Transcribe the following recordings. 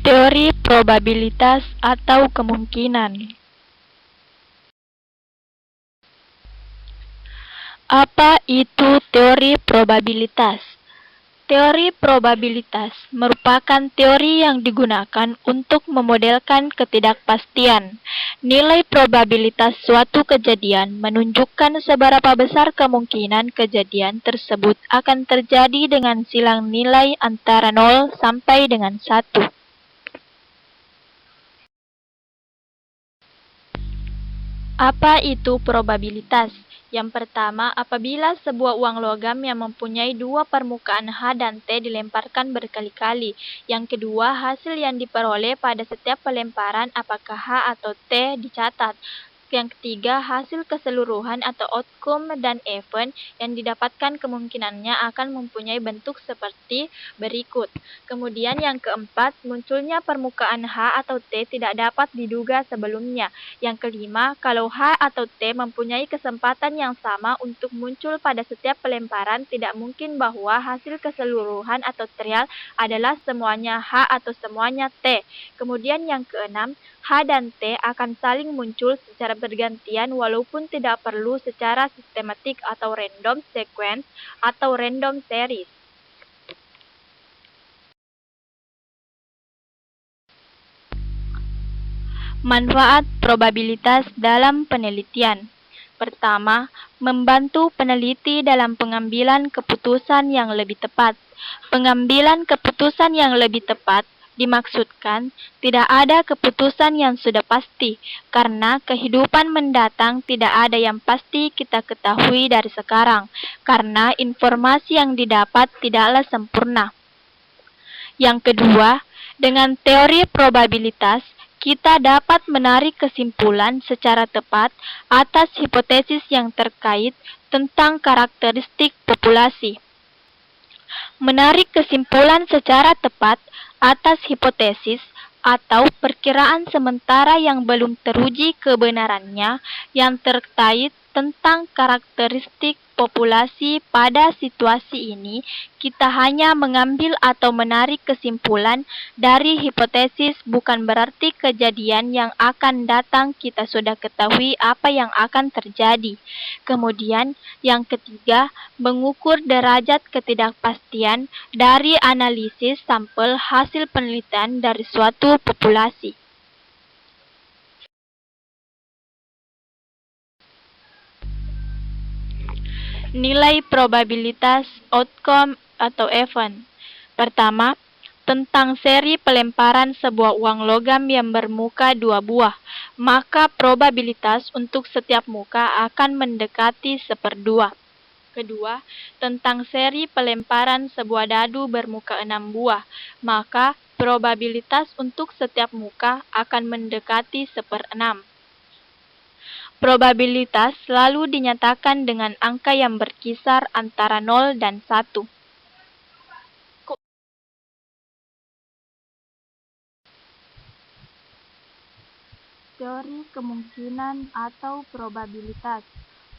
Teori probabilitas atau kemungkinan. Apa itu teori probabilitas? Teori probabilitas merupakan teori yang digunakan untuk memodelkan ketidakpastian. Nilai probabilitas suatu kejadian menunjukkan seberapa besar kemungkinan kejadian tersebut akan terjadi dengan silang nilai antara 0 sampai dengan 1. Apa itu probabilitas? Yang pertama, apabila sebuah uang logam yang mempunyai dua permukaan H dan T dilemparkan berkali-kali. Yang kedua, hasil yang diperoleh pada setiap pelemparan apakah H atau T dicatat. Yang ketiga, hasil keseluruhan atau outcome dan event yang didapatkan kemungkinannya akan mempunyai bentuk seperti berikut. Kemudian yang keempat, munculnya permukaan H atau T tidak dapat diduga sebelumnya. Yang kelima, kalau H atau T mempunyai kesempatan yang sama untuk muncul pada setiap pelemparan, tidak mungkin bahwa hasil keseluruhan atau trial adalah semuanya H atau semuanya T. Kemudian yang keenam, H dan T akan saling muncul secara bergantian walaupun tidak perlu secara sistematik atau random sequence atau random series. Manfaat probabilitas dalam penelitian. Pertama, membantu peneliti dalam pengambilan keputusan yang lebih tepat. Pengambilan keputusan yang lebih tepat dimaksudkan tidak ada keputusan yang sudah pasti, karena kehidupan mendatang tidak ada yang pasti kita ketahui dari sekarang, karena informasi yang didapat tidaklah sempurna. Yang kedua, dengan teori probabilitas, kita dapat menarik kesimpulan secara tepat atas hipotesis yang terkait tentang karakteristik populasi. Menarik kesimpulan secara tepat atas hipotesis atau perkiraan sementara yang belum teruji kebenarannya yang terkait tentang karakteristik populasi pada situasi ini, kita hanya mengambil atau menarik kesimpulan dari hipotesis, bukan berarti kejadian yang akan datang kita sudah ketahui apa yang akan terjadi. Kemudian, yang ketiga, mengukur derajat ketidakpastian dari analisis sampel hasil penelitian dari suatu populasi. Nilai probabilitas outcome atau event. Pertama, tentang seri pelemparan sebuah uang logam yang bermuka dua buah, maka probabilitas untuk setiap muka akan mendekati 1/2. Kedua, tentang seri pelemparan sebuah dadu bermuka 6 buah, maka probabilitas untuk setiap muka akan mendekati 1/6. Probabilitas selalu dinyatakan dengan angka yang berkisar antara 0 dan 1. Teori kemungkinan atau probabilitas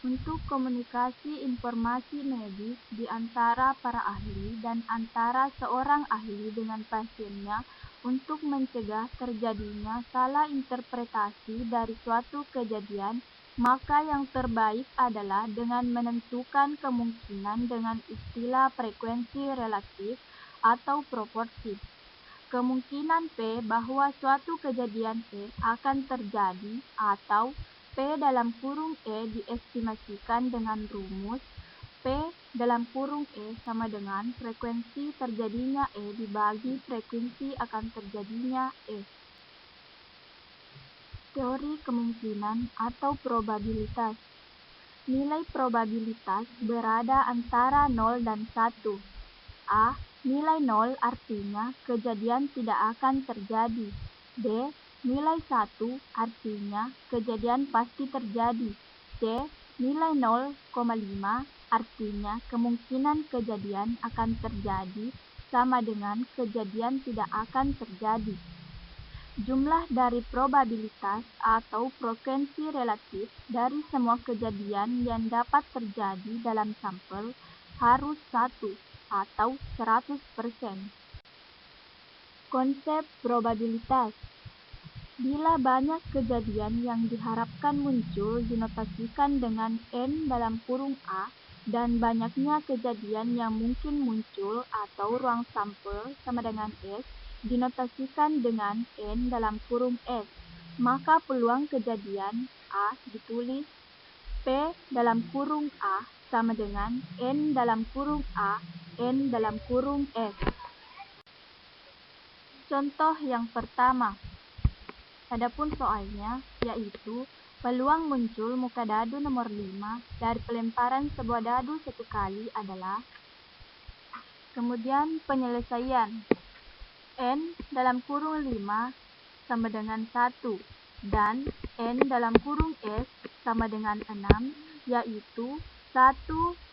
untuk komunikasi informasi medis di antara para ahli dan antara seorang ahli dengan pasiennya untuk mencegah terjadinya salah interpretasi dari suatu kejadian, maka yang terbaik adalah dengan menentukan kemungkinan dengan istilah frekuensi relatif atau proporsi. Kemungkinan P bahwa suatu kejadian E akan terjadi atau P dalam kurung E diestimasikan dengan rumus P dalam kurung E sama dengan frekuensi terjadinya E dibagi frekuensi akan terjadinya E. Teori kemungkinan atau probabilitas. Nilai probabilitas berada antara 0 dan 1. A. Nilai 0 artinya kejadian tidak akan terjadi. B. Nilai 1 artinya kejadian pasti terjadi. C. Nilai 0,5 artinya kemungkinan kejadian akan terjadi sama dengan kejadian tidak akan terjadi. Jumlah dari probabilitas atau frekuensi relatif dari semua kejadian yang dapat terjadi dalam sampel harus 1 atau 100%. Konsep probabilitas. Bila banyak kejadian yang diharapkan muncul dinotasikan dengan N dalam kurung A dan banyaknya kejadian yang mungkin muncul atau ruang sampel sama dengan S dinotasikan dengan N dalam kurung S, maka peluang kejadian A ditulis P dalam kurung A sama dengan N dalam kurung A, N dalam kurung S. Contoh yang pertama. Adapun soalnya, yaitu peluang muncul muka dadu nomor 5 dari pelemparan sebuah dadu satu kali adalah. Kemudian penyelesaian. N dalam kurung 5 sama dengan 1 dan N dalam kurung S sama dengan 6, yaitu 1,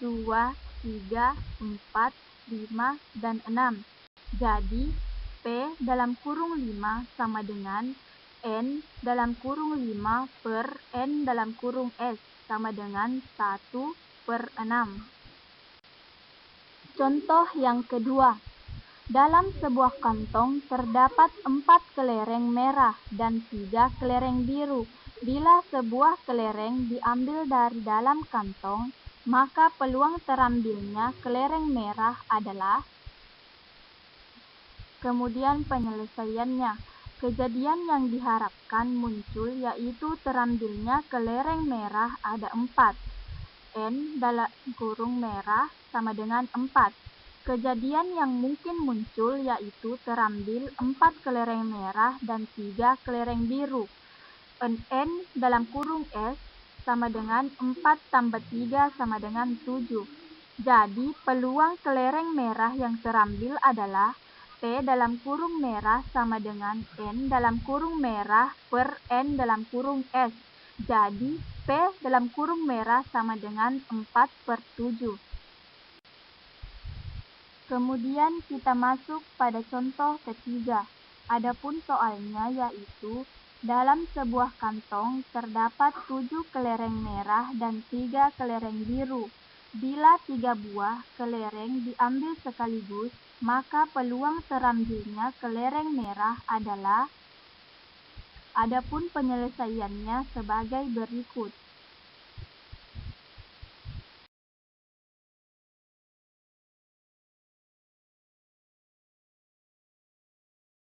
2, 3, 4, 5, dan 6. Jadi, P dalam kurung 5 sama dengan N dalam kurung 5 per N dalam kurung S sama dengan 1 per 6. Contoh yang kedua. Dalam sebuah kantong terdapat 4 kelereng merah dan 3 kelereng biru. Bila sebuah kelereng diambil dari dalam kantong, maka peluang terambilnya kelereng merah adalah. Kemudian penyelesaiannya. Kejadian yang diharapkan muncul yaitu terambilnya kelereng merah ada 4. N dalam kurung merah sama dengan 4. Kejadian yang mungkin muncul yaitu terambil 4 kelereng merah dan 3 kelereng biru. N dalam kurung S sama dengan 4 tambah 3 sama dengan 7. Jadi peluang kelereng merah yang terambil adalah P dalam kurung merah sama dengan N dalam kurung merah per N dalam kurung S. Jadi, P dalam kurung merah sama dengan 4 per 7. Kemudian kita masuk pada contoh ketiga. Adapun soalnya yaitu, dalam sebuah kantong terdapat 7 kelereng merah dan 3 kelereng biru. Bila 3 buah kelereng diambil sekaligus, maka peluang terambilnya kelereng merah adalah. Adapun penyelesaiannya sebagai berikut.